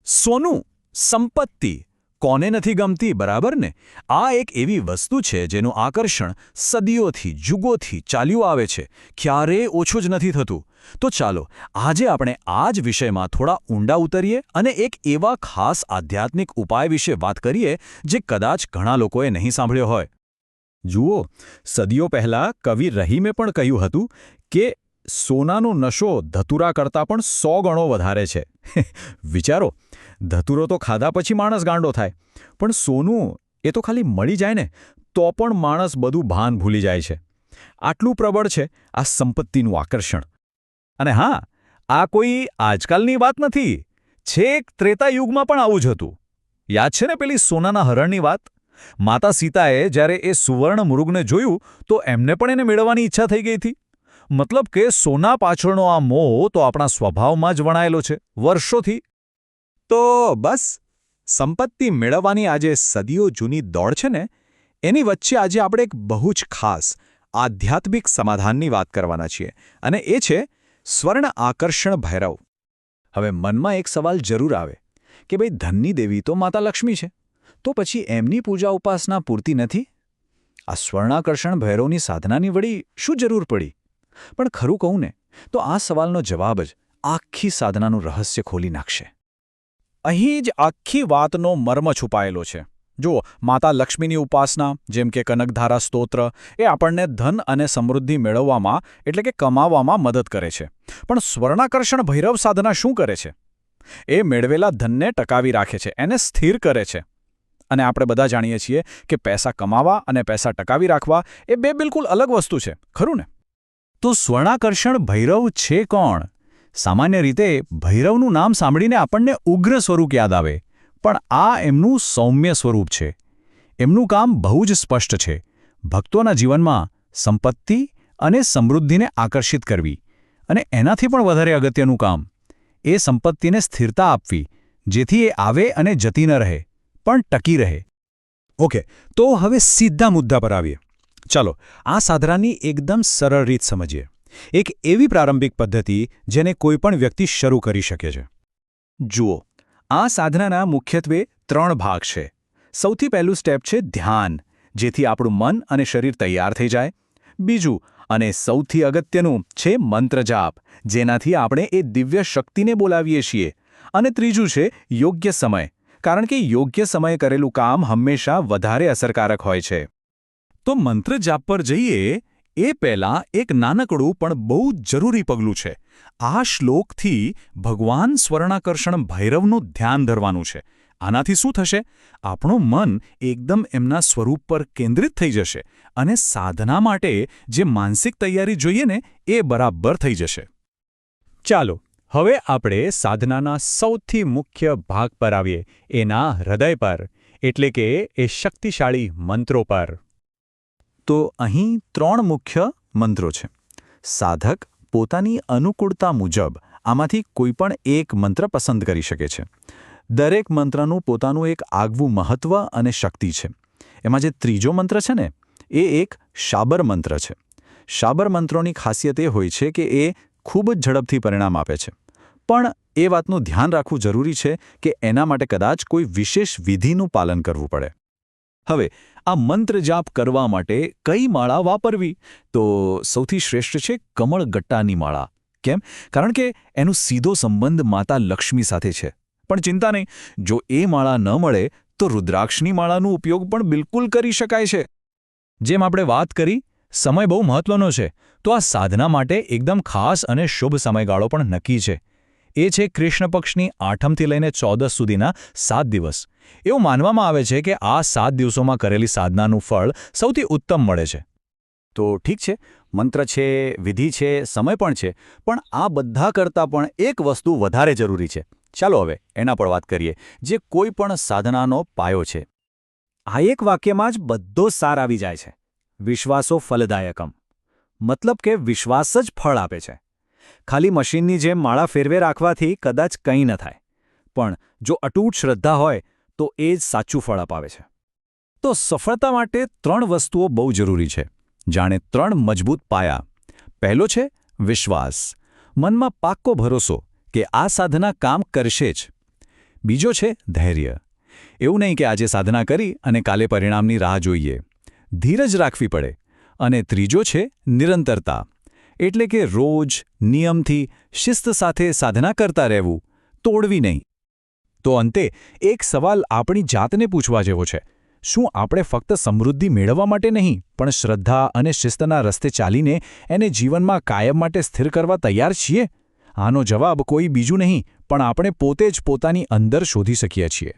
સોનું, સંપત્તિ કોને નથી ગમતી, બરાબર ને? આ એક એવી વસ્તુ છે જેનું આકર્ષણ સદીઓથી, જુગોથી ચાલ્યું આવે છે, ક્યારેય ઓછું જ નથી થતું. તો ચાલો આજે આપણે આ જ વિષયમાં થોડા ઊંડા ઉતરીએ અને એક એવા ખાસ આધ્યાત્મિક ઉપાય વિશે વાત કરીએ જે કદાચ ઘણા લોકોએ નહીં સાંભળ્યો હોય. જુઓ, સદીઓ પહેલાં કવિ રહીમે પણ કહ્યું હતું કે સોનાનો નશો ધતુરા કરતાં પણ 100 ગણો વધારે છે. વિચારો, ધતુરો તો ખાધા પછી માણસ ગાંડો થાય, પણ સોનું એ તો ખાલી મળી જાય ને તો પણ માણસ બધું ભાન ભૂલી જાય છે. આટલું પ્રબળ છે આ સંપત્તિનું આકર્ષણ. અને હા, આ કોઈ આજકાલની વાત નથી. છેક ત્રેતા યુગમાં પણ આવું જ હતું. યાદ છે ને પેલી સોનાના હરણની વાત? માતા સીતાએ જ્યારે એ સુવર્ણ મૃગને જોયું તો એમને પણ એને મેળવવાની ઈચ્છા થઈ ગઈ હતી. મતલબ કે સોના પાછળનો આ મોહ તો આપણા સ્વભાવમાં જ વણાયેલો છે, વર્ષોથી. તો બસ, સંપત્તિ મેળવવાની આજે સદીઓ જૂની દોડ છે ને, એની વચ્ચે આજે આપણે એક બહુ જ ખાસ આધ્યાત્મિક સમાધાનની વાત કરવાના છીએ, અને એ છે સ્વર્ણ આકર્ષણ ભૈરવ. હવે મનમાં એક સવાલ જરૂર આવે કે ભાઈ, ધનની દેવી તો માતા લક્ષ્મી છે, તો પછી એમની પૂજા ઉપાસના પૂરતી નથી? આ સ્વર્ણાકર્ષણ ભૈરવની સાધનાની વળી શું જરૂર પડી? પણ ખરું કહું ને તો આ સવાલનો જવાબ જ આખી સાધનાનું રહસ્ય ખોલી નાખશે. અહીં જ આખી વાતનો મર્મ છુપાયેલો છે. જુઓ, માતા લક્ષ્મીની ઉપાસના જેમ કે કનકધારા સ્તોત્ર એ આપણને ધન અને સમૃદ્ધિ મેળવવામાં એટલે કે કમાવામાં મદદ કરે છે. પણ સ્વર્ણાકર્ષણ ભૈરવ સાધના શું કરે છે? એ મેળવેલા ધનને ટકાવી રાખે છે, એને સ્થિર કરે છે. અને આપણે બધા જાણીએ છીએ કે પૈસા કમાવા અને પૈસા ટકાવી રાખવા એ બે બિલકુલ અલગ વસ્તુ છે, ખરું ને? તો સ્વર્ણાકર્ષણ ભૈરવ છે કોણ? સામાન્ય રીતે ભૈરવનું નામ સાંભળીને આપણને ઉગ્ર સ્વરૂપ યાદ આવે, પણ આ એમનું સૌમ્ય સ્વરૂપ છે. એમનું કામ બહુ જ સ્પષ્ટ છે. ભક્તોના જીવનમાં સંપત્તિ અને સમૃદ્ધિને આકર્ષિત કરવી, અને એનાથી પણ વધારે અગત્યનું કામ એ સંપત્તિને સ્થિરતા આપવી, જેથી એ આવે અને જતી ન રહે, પણ ટકી રહે. ઓકે, તો હવે સીધા મુદ્દા પર આવીએ. ચાલો આ સાધનાની એકદમ સરળ રીત સમજીએ. એક એવી પ્રારંભિક પદ્ધતિ જેને કોઈપણ વ્યક્તિ શરૂ કરી શકે છે. જુઓ, આ સાધનાના મુખ્યત્વે 3 ભાગ છે. સૌથી પહેલું સ્ટેપ છે ધ્યાન, જેથી આપણું મન અને શરીર તૈયાર થઈ જાય. બીજું અને સૌથી અગત્યનું છે મંત્ર જાપ, જેનાથી આપણે એ દિવ્ય શક્તિને બોલાવીએ છીએ. અને ત્રીજું છે યોગ્ય સમય, કારણ કે યોગ્ય સમયે કરેલું કામ હંમેશા વધારે અસરકારક હોય છે. તો મંત્ર જાપ પર જઈએ એ પહેલાં એક નાનકડું પણ બહુ જરૂરી પગલું છે. આ શ્લોકથી ભગવાન સ્વર્ણાકર્ષણ ભૈરવનું ધ્યાન ધરવાનું છે. આનાથી શું થશે? આપણું મન એકદમ એમના સ્વરૂપ પર કેન્દ્રિત થઈ જશે, અને સાધના માટે જે માનસિક તૈયારી જોઈએ ને એ બરાબર થઈ જશે. ચાલો હવે આપણે સાધનાના સૌથી મુખ્ય ભાગ પર આવીએ, એના હૃદય પર, એટલે કે એ શક્તિશાળી મંત્રો પર. તો અહીં 3 મુખ્ય મંત્રો છે. સાધક પોતાની અનુકૂળતા મુજબ આમાંથી કોઈપણ એક મંત્ર પસંદ કરી શકે છે. દરેક મંત્રનું પોતાનું એક આગવું મહત્વ અને શક્તિ છે. એમાં જે ત્રીજો મંત્ર છે ને, એ એક શાબર મંત્ર છે. શાબર મંત્રોની ખાસિયત એ હોય છે કે એ ખૂબ જ ઝડપથી પરિણામ આપે છે. પણ એ વાતનું ધ્યાન રાખવું જરૂરી છે કે એના માટે કદાચ કોઈ વિશેષ વિધિનું પાલન કરવું પડે. હવે આ મંત્ર જાપ કરવા માટે કઈ માળા વાપરવી? તો સૌથી શ્રેષ્ઠ છે કમળગટ્ટાની માળા. કેમ? કારણ કે એનો સીધો સંબંધ માતા લક્ષ્મી સાથે છે. પણ ચિંતા નહીં, જો એ માળા ન મળે તો રુદ્રાક્ષની માળાનો ઉપયોગ પણ બિલકુલ કરી શકાય છે. જેમ આપણે વાત કરી, સમય બહુ મહત્વનો છે, તો આ સાધના માટે એકદમ ખાસ અને શુભ સમયગાળો પણ નક્કી છે. એ છે કૃષ્ણ પક્ષની 8મથી લઈને 14 સુધીના 7 દિવસ. એવું માનવામાં આવે છે કે આ 7 દિવસોમાં કરેલી સાધનાનું ફળ સૌથી ઉત્તમ મળે છે. તો ઠીક છે, મંત્ર છે, વિધિ છે, સમય પણ છે, પણ આ બધા કરતાં પણ એક વસ્તુ વધારે જરૂરી છે. ચાલો હવે એના પર વાત કરીએ, જે કોઈ પણ સાધનાનો પાયો છે. આ એક વાક્યમાં જ બધો સાર આવી જાય છે. વિશ્વાસો ફલદાયકમ. મતલબ કે વિશ્વાસ જ ફળ આપે છે. ખાલી મશીનની જેમ માળા ફેરવે રાખવાથી કદાચ કંઈ ન થાય, પણ જો અતૂટ શ્રદ્ધા હોય તો એ જ સાચું ફળ અપાવે છે. તો સફળતા માટે 3 વસ્તુઓ બહુ જરૂરી છે, જાણે 3 મજબૂત પાયા. પહેલો છે વિશ્વાસ. મનમાં પાક્કો ભરોસો કે આ સાધના કામ કરશે જ. બીજો છે ધૈર્ય. એવું નહીં કે આજે સાધના કરી અને કાલે પરિણામની રાહ જોઈએ. ધીરજ રાખવી પડે. અને ત્રીજો છે નિરંતરતા. એટલે કે રોજ નિયમથી શિસ્ત સાથે સાધના કરતા રહેવું, તોડવી નહીં. તો અંતે એક સવાલ આપણી જાતને પૂછવા જેવો છે. શું આપણે ફક્ત સમૃદ્ધિ મેળવવા માટે નહીં, પણ શ્રદ્ધા અને શિસ્તના રસ્તે ચાલીને એને જીવનમાં કાયમ માટે સ્થિર કરવા તૈયાર છીએ? આનો જવાબ કોઈ બીજું નહીં, પણ આપણે પોતે જ પોતાની અંદર શોધી શકીએ છીએ.